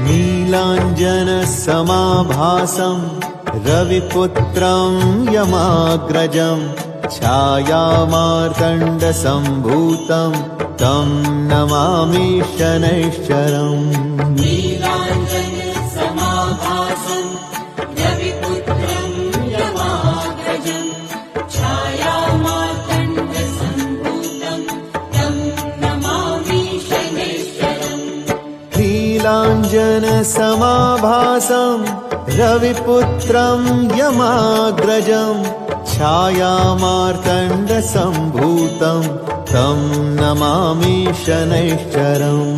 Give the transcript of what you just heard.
नीलाञ्जनसमाभासं रविपुत्रं यमाग्रजं छायामार्तण्डसम्भूतं तं नमामि शनैश्चरम्। नीलाञ्जनसमाभासं रविपुत्रं यमाग्रजं छायामार्तण्डसम्भूतं तं नमामि शनैश्चरम्। नीलाञ्जनसमाभासं रविपुत्रं यमाग्रजं छायामार्तण्डसम्भूतं तं नमामि शनैश्चरम्।